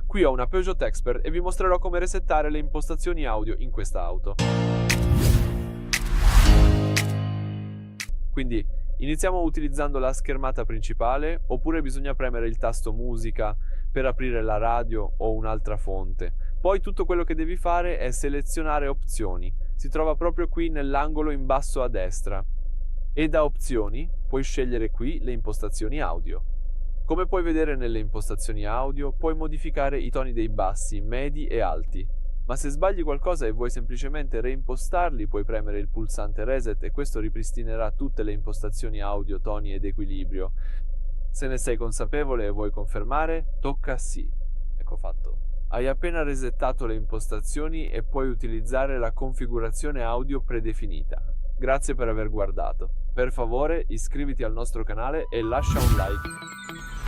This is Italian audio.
Qui ho una Peugeot Expert e vi mostrerò come resettare le impostazioni audio in questa auto. Quindi iniziamo utilizzando la schermata principale, oppure bisogna premere il tasto Musica per aprire la radio o un'altra fonte. Poi tutto quello che devi fare è selezionare opzioni. Si trova proprio qui nell'angolo in basso a destra. E da opzioni puoi scegliere qui le impostazioni audio. Come puoi vedere nelle impostazioni audio, puoi modificare i toni dei bassi, medi e alti. Ma se sbagli qualcosa e vuoi semplicemente reimpostarli, puoi premere il pulsante Reset e questo ripristinerà tutte le impostazioni audio, toni ed equilibrio. Se ne sei consapevole e vuoi confermare, tocca sì. Ecco fatto. Hai appena resettato le impostazioni e puoi utilizzare la configurazione audio predefinita. Grazie per aver guardato. Per favore, iscriviti al nostro canale e lascia un like.